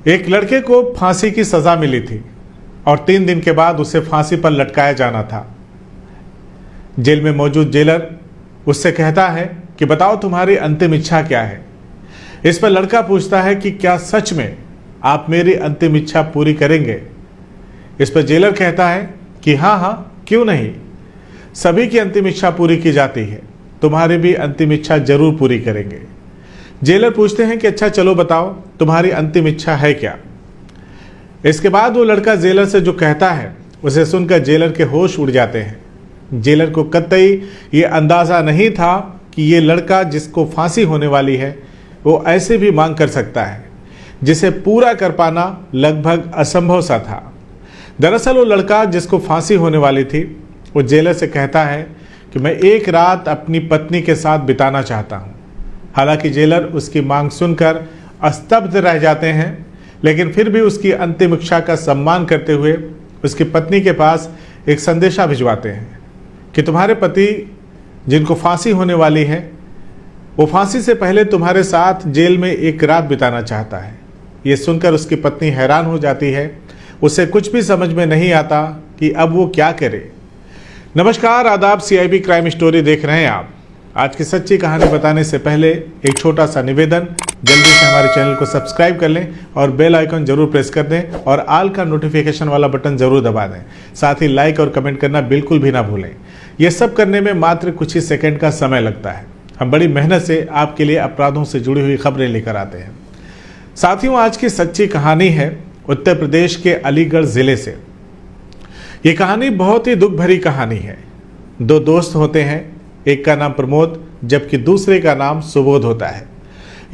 एक लड़के को फांसी की सजा मिली थी और 3 दिन के बाद उसे फांसी पर लटकाया जाना था। जेल में मौजूद जेलर उससे कहता है कि बताओ तुम्हारी अंतिम इच्छा क्या है। इस पर लड़का पूछता है कि क्या सच में आप मेरी अंतिम इच्छा पूरी करेंगे। इस पर जेलर कहता है कि हाँ हाँ, क्यों नहीं, सभी की अंतिम इच्छा पूरी की जाती है, तुम्हारी भी अंतिम इच्छा जरूर पूरी करेंगे। जेलर पूछते हैं कि अच्छा चलो बताओ तुम्हारी अंतिम इच्छा है क्या। इसके बाद वो लड़का जेलर से जो कहता है उसे सुनकर जेलर के होश उड़ जाते हैं। जेलर को कतई ये अंदाज़ा नहीं था कि ये लड़का जिसको फांसी होने वाली है वो ऐसे भी मांग कर सकता है जिसे पूरा कर पाना लगभग असंभव सा था। दरअसल वो लड़का जिसको फांसी होने वाली थी वो जेलर से कहता है कि मैं एक रात अपनी पत्नी के साथ बिताना चाहता हूँ। हालांकि जेलर उसकी मांग सुनकर स्तब्ध रह जाते हैं, लेकिन फिर भी उसकी अंतिम इच्छा का सम्मान करते हुए उसकी पत्नी के पास एक संदेशा भिजवाते हैं कि तुम्हारे पति जिनको फांसी होने वाली है वो फांसी से पहले तुम्हारे साथ जेल में एक रात बिताना चाहता है। ये सुनकर उसकी पत्नी हैरान हो जाती है, उसे कुछ भी समझ में नहीं आता कि अब वो क्या करे। नमस्कार, आदाब, CIB क्राइम स्टोरी देख रहे हैं आप। आज की सच्ची कहानी बताने से पहले एक छोटा सा निवेदन, जल्दी से हमारे चैनल को सब्सक्राइब कर लें और बेल आइकन जरूर प्रेस कर दें और आल का नोटिफिकेशन वाला बटन जरूर दबा दें। साथ ही लाइक और कमेंट करना बिल्कुल भी ना भूलें। यह सब करने में मात्र कुछ ही सेकंड का समय लगता है। हम बड़ी मेहनत से आपके लिए अपराधों से जुड़ी हुई खबरें लेकर आते हैं। साथियों, आज की सच्ची कहानी है उत्तर प्रदेश के अलीगढ़ जिले से। ये कहानी बहुत ही दुख भरी कहानी है। 2 दोस्त होते हैं, एक का नाम प्रमोद जबकि दूसरे का नाम सुबोध होता है।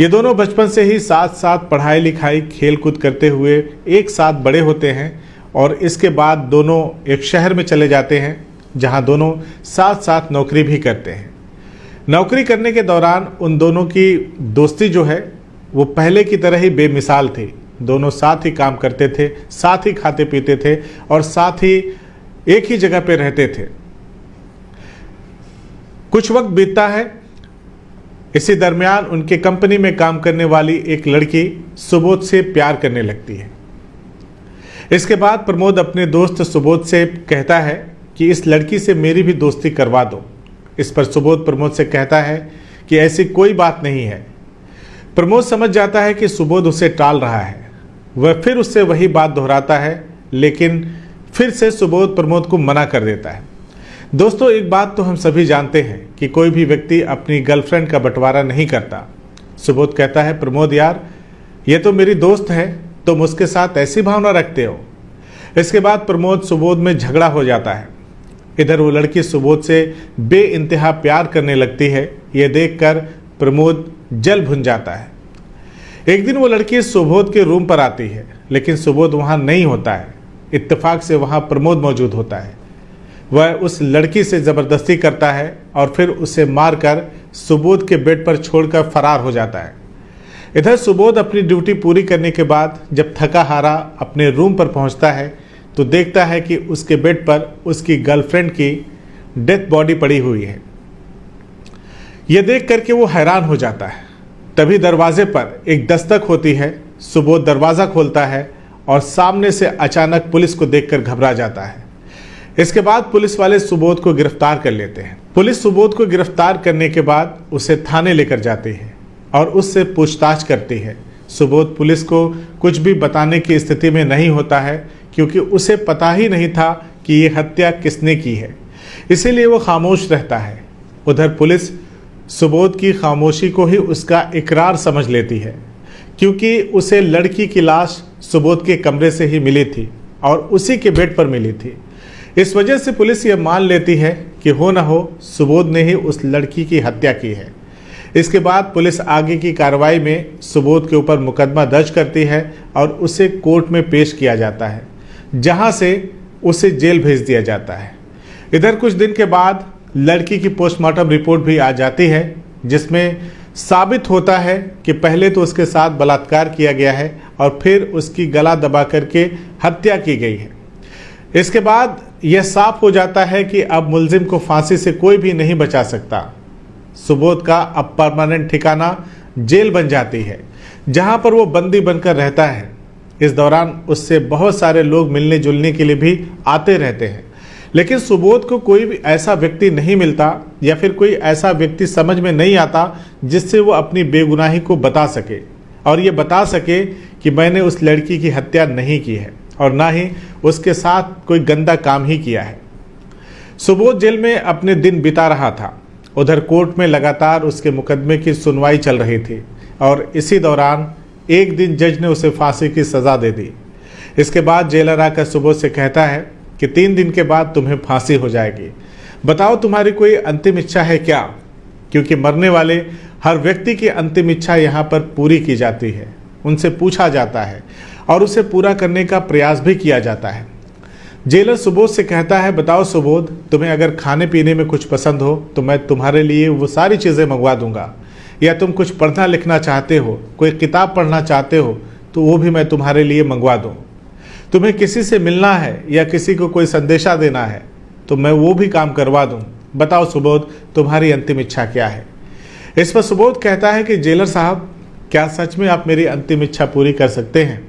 ये दोनों बचपन से ही साथ साथ पढ़ाई लिखाई खेल कूद करते हुए एक साथ बड़े होते हैं और इसके बाद दोनों एक शहर में चले जाते हैं जहां दोनों साथ साथ नौकरी भी करते हैं। नौकरी करने के दौरान उन दोनों की दोस्ती जो है वो पहले की तरह ही बेमिसाल थी। दोनों साथ ही काम करते थे, साथ ही खाते पीते थे और साथ ही एक ही जगह पे रहते थे। कुछ वक्त बीतता है, इसी दरमियान उनके कंपनी में काम करने वाली एक लड़की सुबोध से प्यार करने लगती है। इसके बाद प्रमोद अपने दोस्त सुबोध से कहता है कि इस लड़की से मेरी भी दोस्ती करवा दो। इस पर सुबोध प्रमोद से कहता है कि ऐसी कोई बात नहीं है। प्रमोद समझ जाता है कि सुबोध उसे टाल रहा है। वह फिर उससे वही बात दोहराता है, लेकिन फिर से सुबोध प्रमोद को मना कर देता है। दोस्तों, एक बात तो हम सभी जानते हैं कि कोई भी व्यक्ति अपनी गर्लफ्रेंड का बंटवारा नहीं करता। सुबोध कहता है, प्रमोद यार, ये तो मेरी दोस्त है, तुम उसके साथ ऐसी भावना रखते हो। इसके बाद प्रमोद सुबोध में झगड़ा हो जाता है। इधर वो लड़की सुबोध से बेइंतहा प्यार करने लगती है। ये देखकर प्रमोद जल भुन जाता है। एक दिन वो लड़की सुबोध के रूम पर आती है, लेकिन सुबोध वहाँ नहीं होता है। इत्तेफाक से वहाँ प्रमोद मौजूद होता है। वह उस लड़की से ज़बरदस्ती करता है और फिर उसे मारकर सुबोध के बेड पर छोड़कर फरार हो जाता है। इधर सुबोध अपनी ड्यूटी पूरी करने के बाद जब थका हारा अपने रूम पर पहुंचता है तो देखता है कि उसके बेड पर उसकी गर्लफ्रेंड की डेथ बॉडी पड़ी हुई है। यह देख करके वो हैरान हो जाता है। तभी दरवाजे पर एक दस्तक होती है। सुबोध दरवाज़ा खोलता है और सामने से अचानक पुलिस को देखकर घबरा जाता है। इसके बाद पुलिस वाले सुबोध को गिरफ्तार कर लेते हैं। पुलिस सुबोध को गिरफ्तार करने के बाद उसे थाने लेकर जाती है और उससे पूछताछ करती है। सुबोध पुलिस को कुछ भी बताने की स्थिति में नहीं होता है, क्योंकि उसे पता ही नहीं था कि ये हत्या किसने की है, इसीलिए वो खामोश रहता है। उधर पुलिस सुबोध की खामोशी को ही उसका इकरार समझ लेती है, क्योंकि उसे लड़की की लाश सुबोध के कमरे से ही मिली थी और उसी के बेड पर मिली थी। इस वजह से पुलिस ये मान लेती है कि हो न हो सुबोध ने ही उस लड़की की हत्या की है। इसके बाद पुलिस आगे की कार्रवाई में सुबोध के ऊपर मुकदमा दर्ज करती है और उसे कोर्ट में पेश किया जाता है, जहां से उसे जेल भेज दिया जाता है। इधर कुछ दिन के बाद लड़की की पोस्टमार्टम रिपोर्ट भी आ जाती है, जिसमें साबित होता है कि पहले तो उसके साथ बलात्कार किया गया है और फिर उसकी गला दबा करके हत्या की गई है। इसके बाद यह साफ हो जाता है कि अब मुलजिम को फांसी से कोई भी नहीं बचा सकता। सुबोध का अब परमानेंट ठिकाना जेल बन जाती है, जहां पर वो बंदी बनकर रहता है। इस दौरान उससे बहुत सारे लोग मिलने जुलने के लिए भी आते रहते हैं, लेकिन सुबोध को कोई भी ऐसा व्यक्ति नहीं मिलता या फिर कोई ऐसा व्यक्ति समझ में नहीं आता जिससे वो अपनी बेगुनाही को बता सके और ये बता सके कि मैंने उस लड़की की हत्या नहीं की है और ना ही उसके साथ कोई गंदा काम ही किया है। सुबोध जेल में अपने दिन बिता रहा था। उधर कोर्ट में लगातार उसके मुकदमे की सुनवाई चल रही थी और इसी दौरान एक दिन जज ने उसे फांसी की सज़ा दे दी। इसके बाद जेलर आकर सुबोध से कहता है कि 3 दिन के बाद तुम्हें फांसी हो जाएगी। बताओ तुम्हारी कोई अंतिम इच्छा है क्या? क्योंकि मरने वाले हर व्यक्ति की अंतिम इच्छा यहाँ पर पूरी की जाती है, उनसे पूछा जाता है और उसे पूरा करने का प्रयास भी किया जाता है। जेलर सुबोध से कहता है, बताओ सुबोध, तुम्हें अगर खाने पीने में कुछ पसंद हो तो मैं तुम्हारे लिए वो सारी चीज़ें मंगवा दूंगा, या तुम कुछ पढ़ना लिखना चाहते हो, कोई किताब पढ़ना चाहते हो तो वो भी मैं तुम्हारे लिए मंगवा दूँ। तुम्हें किसी से मिलना है या किसी को कोई संदेशा देना है तो मैं वो भी काम करवा दूँ। बताओ सुबोध, तुम्हारी अंतिम इच्छा क्या है? इस पर सुबोध कहता है कि जेलर साहब, क्या सच में आप मेरी अंतिम इच्छा पूरी कर सकते हैं?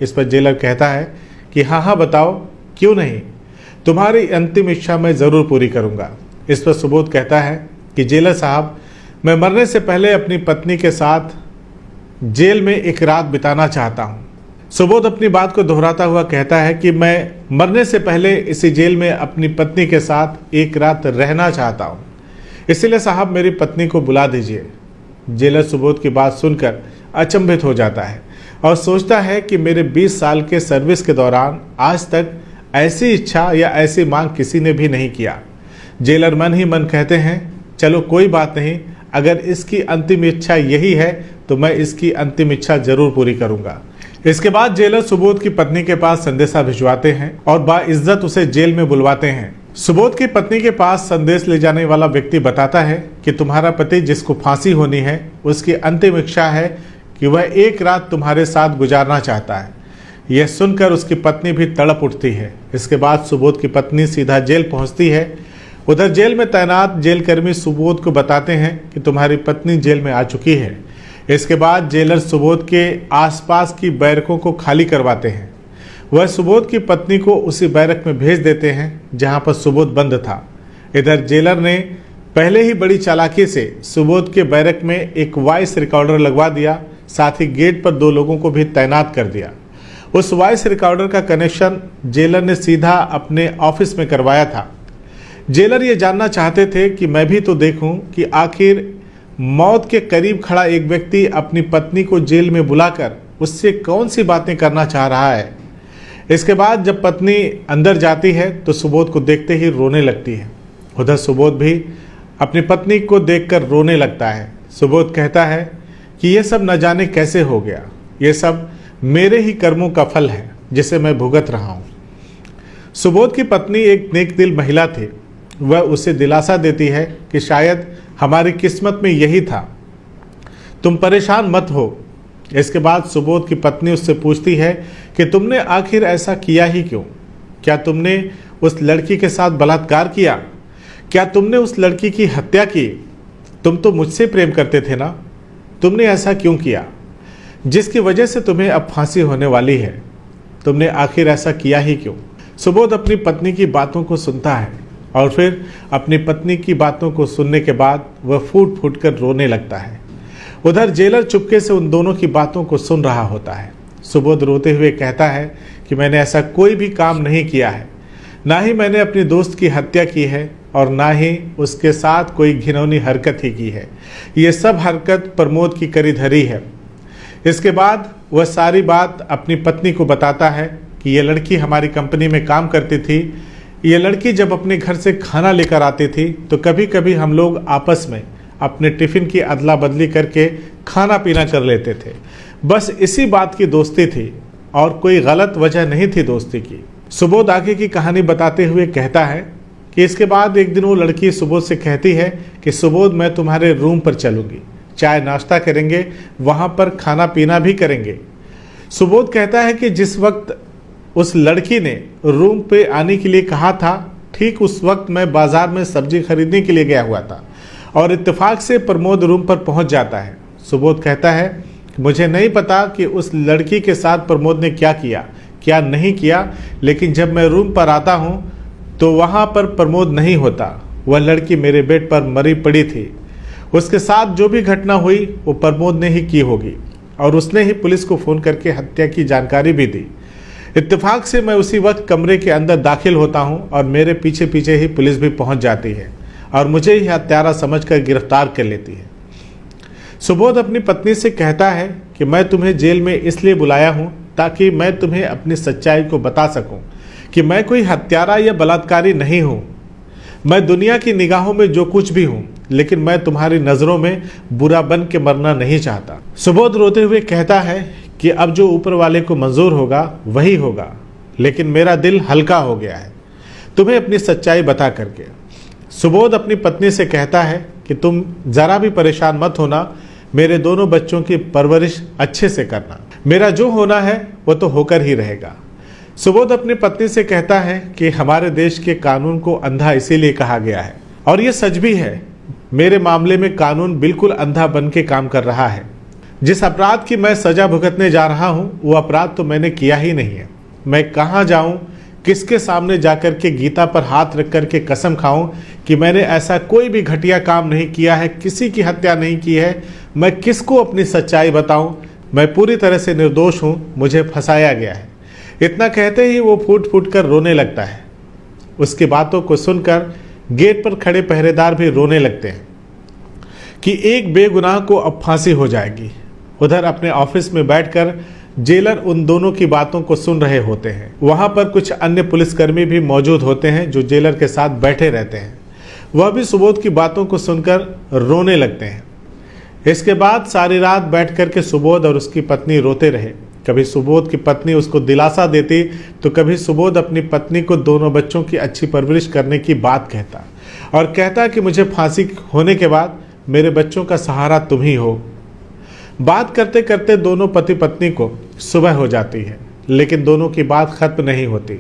इस पर जेलर कहता है कि हाँ हाँ बताओ, क्यों नहीं, तुम्हारी अंतिम इच्छा मैं ज़रूर पूरी करूँगा। इस पर सुबोध कहता है कि जेलर साहब, मैं मरने से पहले अपनी पत्नी के साथ जेल में एक रात बिताना चाहता हूँ। सुबोध अपनी बात को दोहराता हुआ कहता है कि मैं मरने से पहले इसी जेल में अपनी पत्नी के साथ एक रात रहना चाहता हूँ, इसलिए साहब मेरी पत्नी को बुला दीजिए। जेलर सुबोध की बात सुनकर अचंभित हो जाता है और सोचता है कि मेरे 20 साल के सर्विस के दौरान आज तक ऐसी इच्छा या ऐसी मांग किसी ने भी नहीं किया। जेलर मन ही मन कहते हैं, चलो कोई बात नहीं, अगर इसकी अंतिम इच्छा यही है तो मैं इसकी अंतिम इच्छा जरूर पूरी करूंगा। इसके बाद जेलर सुबोध की पत्नी के पास संदेशा भिजवाते हैं और बाइज्जत उसे जेल में बुलवाते हैं। सुबोध की पत्नी के पास संदेश ले जाने वाला व्यक्ति बताता है कि तुम्हारा पति जिसको फांसी होनी है उसकी अंतिम इच्छा है कि वह एक रात तुम्हारे साथ गुजारना चाहता है। यह सुनकर उसकी पत्नी भी तड़प उठती है। इसके बाद सुबोध की पत्नी सीधा जेल पहुंचती है। उधर जेल में तैनात जेलकर्मी सुबोध को बताते हैं कि तुम्हारी पत्नी जेल में आ चुकी है। इसके बाद जेलर सुबोध के आसपास की बैरकों को खाली करवाते हैं। वह सुबोध की पत्नी को उसी बैरक में भेज देते हैं जहां पर सुबोध बंद था। इधर जेलर ने पहले ही बड़ी चालाकी से सुबोध के बैरक में एक वॉइस रिकॉर्डर लगवा दिया, साथ ही गेट पर 2 लोगों को भी तैनात कर दिया। उस वॉइस रिकॉर्डर का कनेक्शन जेलर ने सीधा अपने ऑफिस में करवाया था। जेलर ये जानना चाहते थे कि मैं भी तो देखूं कि आखिर मौत के करीब खड़ा एक व्यक्ति अपनी पत्नी को जेल में बुलाकर उससे कौन सी बातें करना चाह रहा है। इसके बाद जब पत्नी अंदर जाती है तो सुबोध को देखते ही रोने लगती है। उधर सुबोध भी अपनी पत्नी को देखकर रोने लगता है। सुबोध कहता है कि यह सब न जाने कैसे हो गया, ये सब मेरे ही कर्मों का फल है जिसे मैं भुगत रहा हूँ। सुबोध की पत्नी एक नेक दिल महिला थी। वह उसे दिलासा देती है कि शायद हमारी किस्मत में यही था, तुम परेशान मत हो। इसके बाद सुबोध की पत्नी उससे पूछती है कि तुमने आखिर ऐसा किया ही क्यों? क्या तुमने उस लड़की के साथ बलात्कार किया? क्या तुमने उस लड़की की हत्या की? तुम तो मुझसे प्रेम करते थे ना, तुमने ऐसा क्यों किया जिसकी वजह से तुम्हें अब फांसी होने वाली है? तुमने आखिर ऐसा किया ही क्यों? सुबोध अपनी पत्नी की बातों को सुनता है और फिर अपनी पत्नी की बातों को सुनने के बाद वह फूट फूट कर रोने लगता है। उधर जेलर चुपके से उन दोनों की बातों को सुन रहा होता है। सुबोध रोते हुए कहता है कि मैंने ऐसा कोई भी काम नहीं किया है, ना ही मैंने अपनी दोस्त की हत्या की है और ना ही उसके साथ कोई घिनौनी हरकत ही की है। ये सब हरकत प्रमोद की करी धरी है। इसके बाद वह सारी बात अपनी पत्नी को बताता है कि ये लड़की हमारी कंपनी में काम करती थी। ये लड़की जब अपने घर से खाना लेकर आती थी तो कभी कभी हम लोग आपस में अपने टिफ़िन की अदला बदली करके खाना पीना कर लेते थे। बस इसी बात की दोस्ती थी और कोई गलत वजह नहीं थी दोस्ती की। सुबोध आगे की कहानी बताते हुए कहता है कि इसके बाद एक दिन वो लड़की सुबोध से कहती है कि सुबोध, मैं तुम्हारे रूम पर चलूँगी, चाय नाश्ता करेंगे, वहाँ पर खाना पीना भी करेंगे। सुबोध कहता है कि जिस वक्त उस लड़की ने रूम पे आने के लिए कहा था, ठीक उस वक्त मैं बाजार में सब्जी खरीदने के लिए गया हुआ था और इत्तेफाक से प्रमोद रूम पर पहुंच जाता है। सुबोध कहता है मुझे नहीं पता कि उस लड़की के साथ प्रमोद ने क्या किया क्या नहीं किया, लेकिन जब मैं रूम पर आता हूँ तो वहाँ पर प्रमोद नहीं होता। वह लड़की मेरे बेड पर मरी पड़ी थी। उसके साथ जो भी घटना हुई वो प्रमोद ने ही की होगी और उसने ही पुलिस को फ़ोन करके हत्या की जानकारी भी दी। इत्तेफाक से मैं उसी वक्त कमरे के अंदर दाखिल होता हूँ और मेरे पीछे पीछे ही पुलिस भी पहुँच जाती है और मुझे ही हत्यारा समझकर गिरफ्तार कर लेती है। सुबोध अपनी पत्नी से कहता है कि मैं तुम्हें जेल में इसलिए बुलाया हूँ ताकि मैं तुम्हें अपनी सच्चाई को बता सकूं कि मैं कोई हत्यारा या बलात्कारी नहीं हूँ। मैं दुनिया की निगाहों में जो कुछ भी हूँ, लेकिन मैं तुम्हारी नज़रों में बुरा बन के मरना नहीं चाहता। सुबोध रोते हुए कहता है कि अब जो ऊपर वाले को मंजूर होगा वही होगा, लेकिन मेरा दिल हल्का हो गया है तुम्हें अपनी सच्चाई बता करके। सुबोध अपनी पत्नी से कहता है कि तुम ज़रा भी परेशान मत होना, मेरे दोनों बच्चों की परवरिश अच्छे से करना, मेरा जो होना है वो तो होकर ही रहेगा। सुबोध अपनी पत्नी से कहता है कि हमारे देश के कानून को अंधा इसीलिए कहा गया है और ये सच भी है। मेरे मामले में कानून बिल्कुल अंधा बन के काम कर रहा है। जिस अपराध की मैं सजा भुगतने जा रहा हूँ वो अपराध तो मैंने किया ही नहीं है। मैं कहाँ जाऊँ, किसके सामने जाकर के गीता पर हाथ रख कर के कसम खाऊं कि मैंने ऐसा कोई भी घटिया काम नहीं किया है, किसी की हत्या नहीं की है। मैं किसको अपनी सच्चाई बताऊं? मैं पूरी तरह से निर्दोष हूं, मुझे फंसाया गया है। इतना कहते ही वो फूट फूट कर रोने लगता है। उसकी बातों को सुनकर गेट पर खड़े पहरेदार भी रोने लगते हैं कि एक बेगुनाह को अब फांसी हो जाएगी। उधर अपने ऑफिस में बैठकर जेलर उन दोनों की बातों को सुन रहे होते हैं। वहां पर कुछ अन्य पुलिसकर्मी भी मौजूद होते हैं जो जेलर के साथ बैठे रहते हैं। वह भी सुबोध की बातों को सुनकर रोने लगते हैं। इसके बाद सारी रात बैठ कर के सुबोध और उसकी पत्नी रोते रहे। कभी सुबोध की पत्नी उसको दिलासा देती तो कभी सुबोध अपनी पत्नी को दोनों बच्चों की अच्छी परवरिश करने की बात कहता और कहता कि मुझे फांसी होने के बाद मेरे बच्चों का सहारा तुम ही हो। बात करते करते दोनों पति पत्नी को सुबह हो जाती है, लेकिन दोनों की बात खत्म नहीं होती।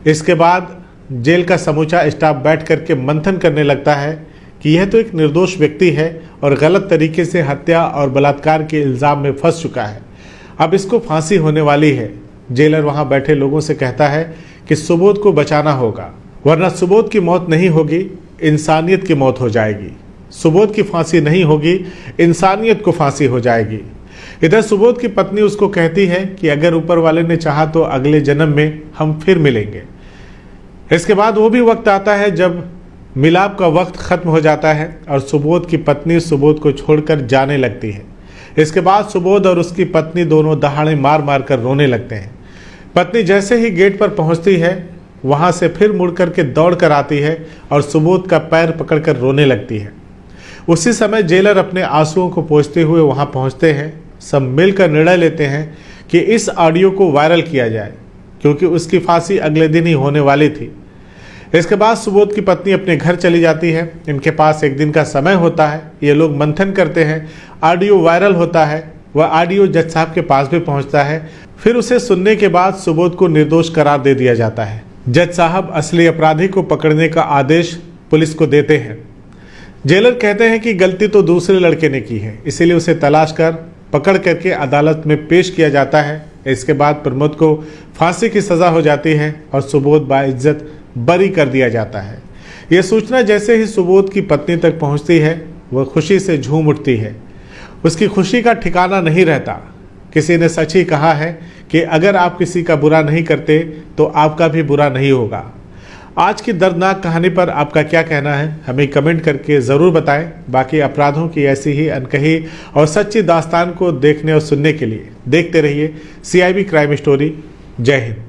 इसके बाद जेल का समूचा स्टाफ बैठ करके मंथन करने लगता है कि यह तो एक निर्दोष व्यक्ति है और गलत तरीके से हत्या और बलात्कार के इल्ज़ाम में फंस चुका है, अब इसको फांसी होने वाली है। जेलर वहां बैठे लोगों से कहता है कि सुबोध को बचाना होगा, वरना सुबोध की मौत नहीं होगी, इंसानियत की मौत हो जाएगी। सुबोध की फांसी नहीं होगी, इंसानियत को फांसी हो जाएगी। इधर सुबोध की पत्नी उसको कहती है कि अगर ऊपर वाले ने चाहा तो अगले जन्म में हम फिर मिलेंगे। इसके बाद वो भी वक्त आता है जब मिलाप का वक्त खत्म हो जाता है और सुबोध की पत्नी सुबोध को छोड़कर जाने लगती है। इसके बाद सुबोध और उसकी पत्नी दोनों दहाड़े मार मार कर रोने लगते हैं। पत्नी जैसे ही गेट पर पहुंचती है वहां से फिर मुड़ करके दौड़ कर आती है और सुबोध का पैर पकड़कर रोने लगती है। उसी समय जेलर अपने आंसुओं को पोंछते हुए वहां पहुंचते हैं। सब मिलकर निर्णय लेते हैं कि इस ऑडियो को वायरल किया जाए, क्योंकि उसकी फांसी अगले दिन ही होने वाली थी। इसके बाद सुबोध की पत्नी अपने घर चली जाती है। इनके पास एक दिन का समय होता है। ये लोग मंथन करते हैं, ऑडियो वायरल होता है। वह ऑडियो जज साहब के पास भी पहुंचता है। फिर उसे सुनने के बाद सुबोध को निर्दोष करार दे दिया जाता है। जज साहब असली अपराधी को पकड़ने का आदेश पुलिस को देते हैं। जेलर कहते हैं कि गलती तो दूसरे लड़के ने की है, इसीलिए उसे तलाश कर पकड़ करके अदालत में पेश किया जाता है। इसके बाद प्रमोद को फांसी की सज़ा हो जाती है और सुबोध बाइज्जत बरी कर दिया जाता है। यह सूचना जैसे ही सुबोध की पत्नी तक पहुंचती है वह खुशी से झूम उठती है। उसकी खुशी का ठिकाना नहीं रहता। किसी ने सच ही कहा है कि अगर आप किसी का बुरा नहीं करते तो आपका भी बुरा नहीं होगा। आज की दर्दनाक कहानी पर आपका क्या कहना है, हमें कमेंट करके ज़रूर बताएं। बाकी अपराधों की ऐसी ही अनकही और सच्ची दास्तान को देखने और सुनने के लिए देखते रहिए CIB क्राइम स्टोरी। जय हिंद।